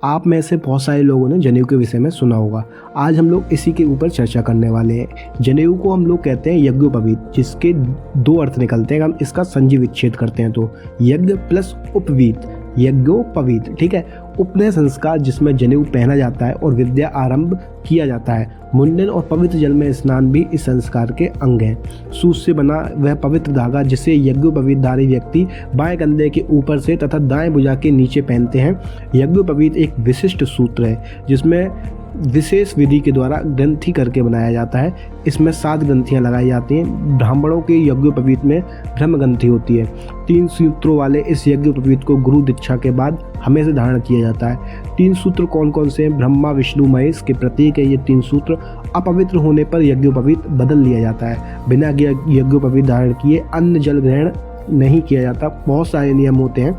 आप में से बहुत सारे लोगों ने जनेऊ के विषय में सुना होगा। आज हम लोग इसी के ऊपर चर्चा करने वाले हैं। जनेऊ को हम लोग कहते हैं यज्ञोपवीत, जिसके दो अर्थ निकलते हैं। हम इसका संजी विच्छेद करते हैं तो यज्ञ प्लस उपवीत, यज्ञोपवीत। ठीक है, उपनयन संस्कार जिसमें जनेऊ पहना जाता है और विद्या आरंभ किया जाता है। मुंडन और पवित्र जल में स्नान भी इस संस्कार के अंग हैं। सूत से बना वह पवित्र धागा जिसे यज्ञोपवीतधारी व्यक्ति बाएं कंधे के ऊपर से तथा दाएं भुजा के नीचे पहनते हैं। यज्ञोपवीत एक विशिष्ट सूत्र है जिसमें विशेष विधि के द्वारा ग्रंथि करके बनाया जाता है। इसमें 7 ग्रंथियाँ लगाई जाती हैं। ब्राह्मणों के यज्ञोपवीत में ब्रह्म ग्रंथि होती है। 3 सूत्रों वाले इस यज्ञोपवीत को गुरु दीक्षा के बाद हमेशा धारण किया जाता है। 3 सूत्र कौन कौन से हैं? ब्रह्मा विष्णु महेश के प्रतीक है ये 3 सूत्र। अपवित्र होने पर यज्ञोपवीत बदल लिया जाता है। बिना यज्ञोपवीत धारण किए अन्न जल ग्रहण नहीं किया जाता। बहुत सारे नियम होते हैं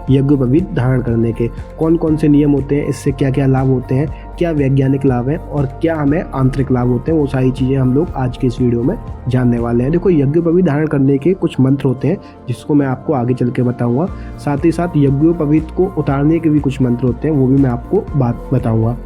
यज्ञोपवीत धारण करने के। कौन कौन से नियम होते हैं, इससे क्या क्या लाभ होते हैं, क्या वैज्ञानिक लाभ हैं और क्या हमें आंतरिक लाभ होते हैं, वो सारी चीज़ें हम लोग आज के इस वीडियो में जानने वाले हैं। देखो, यज्ञोपवीत धारण करने के कुछ मंत्र होते हैं जिसको मैं आपको आगे चल के बताऊँगा। साथ ही साथ यज्ञोपवीत को उतारने के भी कुछ मंत्र होते हैं, वो भी मैं आपको बात बताऊँगा।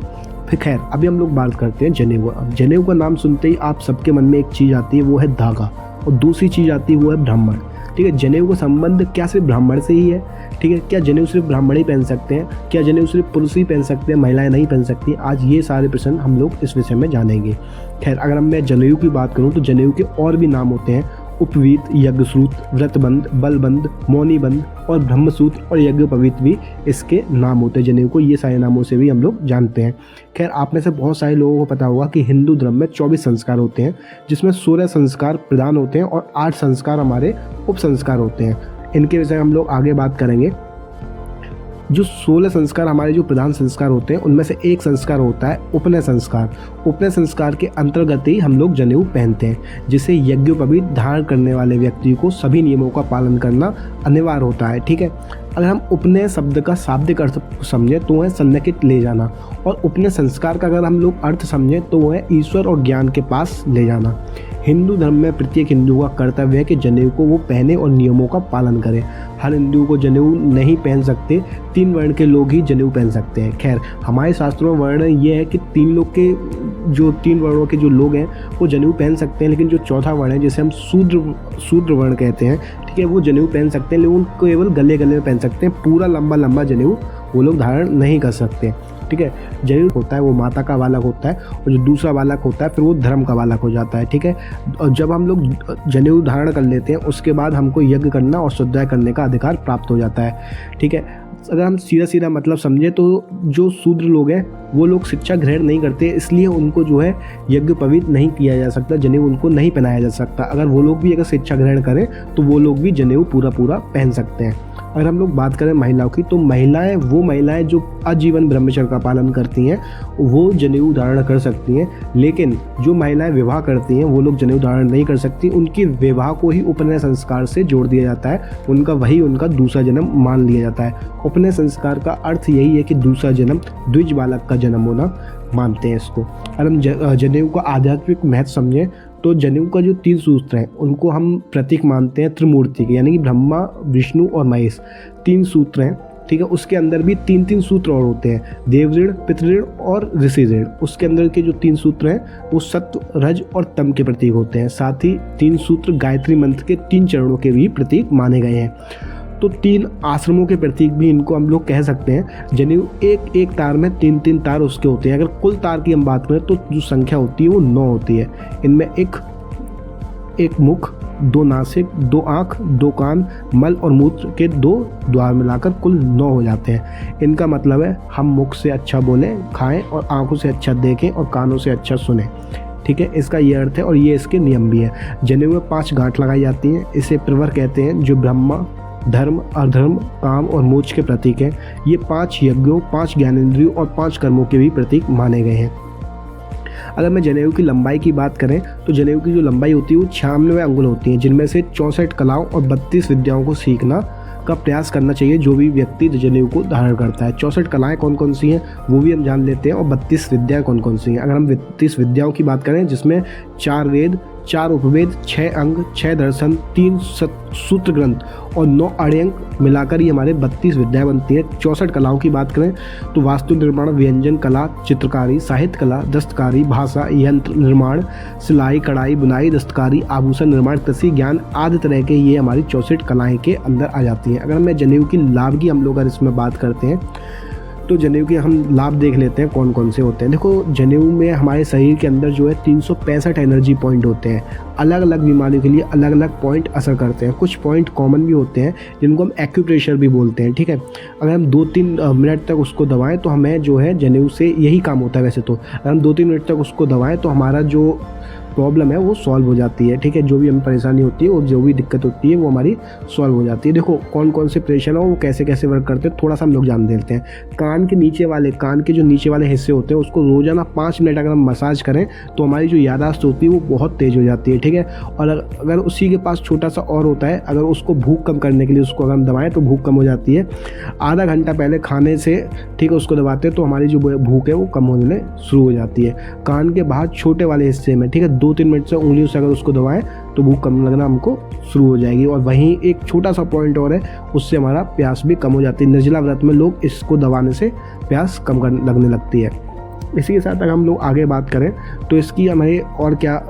फिर खैर, अभी हम लोग बात करते हैं जनेऊ। अब जनेऊ का नाम सुनते ही आप सबके मन में एक चीज़ आती है, वो है धागा, और दूसरी चीज़ आती है वो है ब्राह्मण। ठीक है, जनेऊ का संबंध क्या सिर्फ ब्राह्मण से ही है? ठीक है, क्या जनेऊ सिर्फ ब्राह्मण ही पहन सकते हैं? क्या जनेऊ सिर्फ पुरुष ही पहन सकते हैं, महिलाएं नहीं पहन सकती? आज ये सारे प्रश्न हम लोग इस विषय में जानेंगे। खैर, अगर मैं जनेऊ की बात करूं तो जनेऊ के और भी नाम होते हैं। उपवीत, यज्ञसूत, व्रतबंध, बलबंध, मौनीबंध और ब्रह्मसूत्र और यज्ञोपवीत भी इसके नाम होते हैं जनेऊ को। ये सारे नामों से भी हम लोग जानते हैं। खैर, आप में से बहुत सारे लोगों को पता होगा कि हिंदू धर्म में 24 संस्कार होते हैं, जिसमें 16 संस्कार प्रधान होते हैं और 8 संस्कार हमारे उप संस्कार होते हैं। इनके विषय हम लोग आगे बात करेंगे। जो 16 संस्कार हमारे जो प्रधान संस्कार होते हैं, उनमें से एक संस्कार होता है उपनयन संस्कार। उपनयन संस्कार के अंतर्गत ही हम लोग जनेऊ पहनते हैं, जिसे यज्ञोपवीत धारण करने वाले व्यक्ति को सभी नियमों का पालन करना अनिवार्य होता है। ठीक है, अगर हम उपनयन शब्द का शाब्दिक अर्थ समझें तो वह सन्निहित ले जाना, और उपनयन संस्कार का अगर हम लोग अर्थ समझें तो वह ईश्वर और ज्ञान के पास ले जाना। हिंदू धर्म में प्रत्येक हिंदू का कर्तव्य है कि जनेऊ को वो पहने और नियमों का पालन करे। हर हिंदू को जनेऊ नहीं पहन सकते, 3 वर्ण के लोग ही जनेऊ पहन सकते हैं। खैर, हमारे शास्त्रों में वर्ण ये है कि 3 वर्णों के जो लोग हैं वो जनेऊ पहन सकते हैं, लेकिन जो चौथा वर्ण है जिसे हम शूद्र वर्ण कहते हैं, ठीक है, वो जनेऊ पहन सकते हैं, लेकिन केवल गले में पहन सकते हैं। पूरा लंबा जनेऊ वो लोग धारण नहीं कर सकते। ठीक है, जनेऊ होता है वो माता का बालक होता है, और जो दूसरा बालक होता है फिर वो धर्म का बालक हो जाता है। ठीक है, और जब हम लोग जनेऊ धारण कर लेते हैं उसके बाद हमको यज्ञ करना और स्वाध्याय करने का अधिकार प्राप्त हो जाता है। ठीक है, अगर हम सीधा मतलब समझे तो जो शूद्र लोग हैं वो लोग शिक्षा ग्रहण नहीं करते, इसलिए उनको जो है यज्ञोपवीत नहीं किया जा सकता, जनेऊ उनको नहीं पहनाया जा सकता। अगर वो लोग भी अगर शिक्षा ग्रहण करें तो वो लोग भी जनेऊ पूरा पहन सकते हैं। अगर हम लोग बात करें महिलाओं की, तो वो महिलाएं जो आजीवन ब्रह्मचर्य का पालन करती हैं वो जनेऊ धारण कर सकती हैं, लेकिन जो महिलाएं विवाह करती हैं वो लोग जनेऊ धारण नहीं कर सकती। उनकी विवाह को ही उपनयन संस्कार से जोड़ दिया जाता है, उनका दूसरा जन्म मान लिया जाता है। उपनयन संस्कार का अर्थ यही है कि दूसरा जन्म, द्विज बालक का जन्म होना मानते हैं इसको। अगर हम जनेऊ का आध्यात्मिक महत्व समझें तो जनेऊ का जो 3 सूत्र हैं उनको हम प्रतीक मानते हैं त्रिमूर्ति के, यानी कि ब्रह्मा विष्णु और महेश 3 सूत्र हैं। ठीक है, उसके अंदर भी 3 सूत्र और होते हैं, देव ऋण, पितृ ऋण और ऋषि ऋण। उसके अंदर के जो 3 सूत्र हैं वो सत्व, रज और तम के प्रतीक होते हैं। साथ ही 3 सूत्र गायत्री मंत्र के 3 चरणों के भी प्रतीक माने गए हैं। तो 3 आश्रमों के प्रतीक भी इनको हम लोग कह सकते हैं। जनेऊ एक तार में 3 तार उसके होते हैं। अगर कुल तार की हम बात करें तो जो संख्या होती है वो 9 होती है। इनमें एक मुख, 2 नासिक, 2 आँख, 2 कान, मल और मूत्र के 2 द्वार मिलाकर कुल 9 हो जाते हैं। इनका मतलब है हम मुख से अच्छा बोलें, खाएं, और आँखों से अच्छा देखें और कानों से अच्छा सुने। ठीक है, इसका ये अर्थ है और ये इसके नियम भी है। जनेऊ में 5 गांठ लगाई जाती हैं। इसे प्रवर कहते हैं, जो ब्रह्मा, धर्म, अधर्म, काम और मोक्ष के प्रतीक हैं। ये 5 यज्ञों, 5 ज्ञानेंद्रियों और 5 कर्मों के भी प्रतीक माने गए हैं। अगर मैं जनेऊ की लंबाई की बात करें तो जनेऊ की जो लंबाई होती है वो 96 अंगुल होती है, जिनमें से 64 कलाओं और 32 विद्याओं को सीखना का प्रयास करना चाहिए जो भी व्यक्ति जनेऊ को धारण करता है। 64 कलाएं कौन कौन सी हैं वो भी हम जान लेते हैं, और 32 विद्याएं कौन कौन सी हैं। अगर हम 32 विद्याओं की बात करें जिसमें 4 वेद, 4 उपवेद, 6 अंग, 6 दर्शन, 3 सूत्र ग्रंथ और 9 अड़यंक मिलाकर ये हमारे 32 विद्याएं बनती हैं। 64 कलाओं की बात करें तो वास्तु निर्माण, व्यंजन कला, चित्रकारी, साहित्य कला, दस्तकारी, भाषा, यंत्र निर्माण, सिलाई, कढ़ाई, बुनाई, दस्तकारी, आभूषण निर्माण, कृषि ज्ञान आदि तरह के ये हमारी 64 कलाएं के अंदर आ जाती हैं। अगर मैं जनेऊ की लाभ की हम लोग अगर इसमें बात करते हैं तो जनेऊ के हम लाभ देख लेते हैं कौन कौन से होते हैं। देखो, जनेऊ में हमारे शरीर के अंदर जो है 365 एनर्जी पॉइंट होते हैं। अलग अलग बीमारियों के लिए अलग अलग पॉइंट असर करते हैं। कुछ पॉइंट कॉमन भी होते हैं जिनको हम एक्यूप्रेशर भी बोलते हैं, ठीक है। अगर हम 2-3 मिनट तक उसको दबाएं तो हमें जो है जनेऊ से यही काम होता है। वैसे तो अगर हम 2-3 मिनट तक उसको दबाएं तो हमारा जो प्रॉब्लम है वो सॉल्व हो जाती है, ठीक है। जो भी हमें परेशानी होती है और जो भी दिक्कत होती है वो हमारी सॉल्व हो जाती है। देखो, कौन कौन से प्रेशर है वो कैसे कैसे वर्क करते हैं थोड़ा सा हम लोग जान लेते हैं। कान के जो नीचे वाले हिस्से होते हैं उसको रोजाना 5 मिनट अगर हम मसाज करें तो हमारी जो यादाश्त होती है वो बहुत तेज़ हो जाती है, ठीक है। और अगर उसी के पास छोटा सा और होता है, अगर उसको भूख कम करने के लिए उसको अगर हम दबाएं तो भूख कम हो जाती है। आधा घंटा पहले खाने से, ठीक है, उसको दबाते हैं तो हमारी जो भूख है वो कम होने शुरू हो जाती है। कान के बाहर छोटे वाले हिस्से में, ठीक है, 2-3 मिनट से उंगलियों से अगर उसको दबाएं तो भूख कम लगना हमको शुरू हो जाएगी। और वहीं एक छोटा सा पॉइंट और है, उससे हमारा प्यास भी कम हो जाती है। निर्जला व्रत में लोग इसको दबाने से प्यास कम लगने लगती है। इसी के साथ अगर हम लोग आगे बात करें तो इसकी हमें और क्या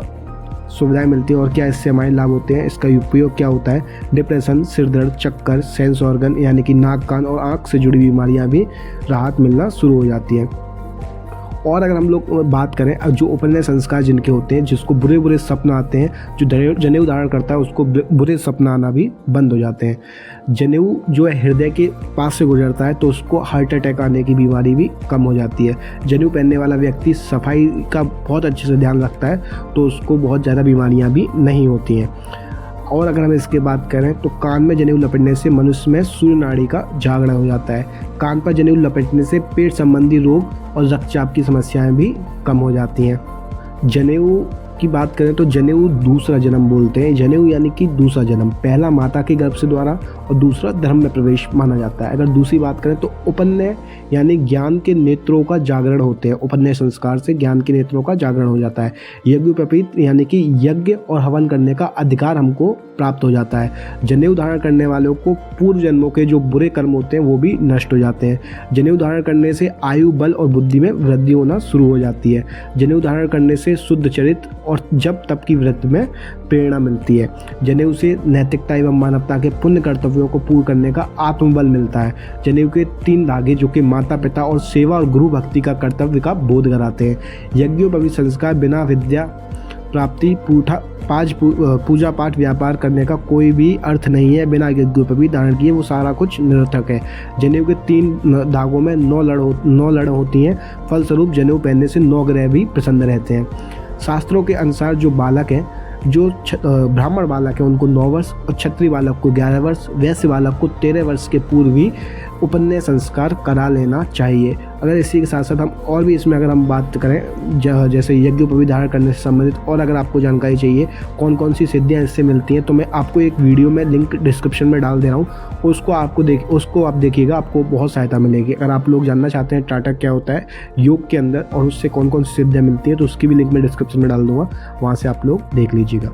सुविधाएं मिलती हैं और क्या इससे हमारे लाभ होते हैं, इसका उपयोग क्या होता है। डिप्रेशन, सिर दर्द, चक्कर, सेंस ऑर्गन यानी कि नाक, कान और आँख से जुड़ी बीमारियां भी राहत मिलना शुरू हो जाती हैं। और अगर हम लोग बात करें जो उपनयन संस्कार जिनके होते हैं, जिसको बुरे बुरे सपना आते हैं, जो जनेऊ धारण करता है उसको बुरे सपना आना भी बंद हो जाते हैं। जनेऊ जो है हृदय के पास से गुजरता है तो उसको हार्ट अटैक आने की बीमारी भी कम हो जाती है। जनेऊ पहनने वाला व्यक्ति सफाई का बहुत अच्छे से ध्यान रखता है तो उसको बहुत ज़्यादा बीमारियाँ भी नहीं होती हैं। और अगर हम इसके बात करें तो कान में जनेऊ लपेटने से मनुष्य में सूर्य नाड़ी का जागरण हो जाता है। कान पर जनेऊ लपेटने से पेट संबंधी रोग और रक्तचाप की समस्याएं भी कम हो जाती हैं। जनेऊ की बात करें तो जनेऊ दूसरा जन्म बोलते हैं। जनेऊ यानी कि दूसरा जन्म, पहला माता के गर्भ से द्वारा और दूसरा धर्म में प्रवेश माना जाता है। अगर दूसरी बात करें तो उपनयन यानी ज्ञान के नेत्रों का जागरण होते हैं। उपनयन संस्कार से ज्ञान के नेत्रों का जागरण हो जाता है। यज्ञोपवीत यानी कि यज्ञ और हवन करने का अधिकार हमको प्राप्त हो जाता है। जनेऊ धारण करने वालों को पूर्व जन्मों के जो बुरे कर्म होते हैं वो भी नष्ट हो जाते हैं। जनेऊ धारण करने से आयु, बल और बुद्धि में वृद्धि होना शुरू हो जाती है। जनेऊ धारण करने से शुद्ध चरित्र और जब तब की वृत्ति में प्रेरणा मिलती है। जनेऊ से नैतिकता एवं मानवता के पुण्य कर्तव्यों को पूर्ण करने का आत्मबल मिलता है। जनेऊ के 3 धागे जो कि माता पिता और सेवा और गुरु भक्ति का कर्तव्य का बोध कराते हैं। यज्ञोपवीत संस्कार बिना विद्या प्राप्ति, पूजा पाठ, व्यापार करने का कोई भी अर्थ नहीं है। बिना यज्ञोपवीत धारण किए वो सारा कुछ निरर्थक है। जनेऊ के 3 धागों में 9 लड़ होती हैं। फलस्वरूप जनेऊ पहनने से 9 ग्रह भी प्रसन्न रहते हैं। शास्त्रों के अनुसार जो बालक हैं, जो ब्राह्मण बालक हैं उनको 9 वर्ष और क्षत्रिय बालक को 11 वर्ष, वैश्य बालक को 13 वर्ष के पूर्व ही उपनयन संस्कार करा लेना चाहिए। अगर इसी के साथ साथ हम और भी इसमें अगर हम बात करें जैसे यज्ञोपवीत धारण करने से संबंधित और अगर आपको जानकारी चाहिए कौन कौन सी सिद्धियाँ इससे मिलती हैं तो मैं आपको एक वीडियो में लिंक डिस्क्रिप्शन में डाल दे रहा हूँ। उसको आप देखिएगा, आपको बहुत सहायता मिलेगी। अगर आप लोग जानना चाहते हैं टाटा क्या होता है योग के अंदर और उससे कौन कौन सी सिद्धियाँ मिलती हैं तो उसकी भी लिंक मैं डिस्क्रिप्शन में डाल दूँगा, वहाँ से आप लोग देख लीजिएगा।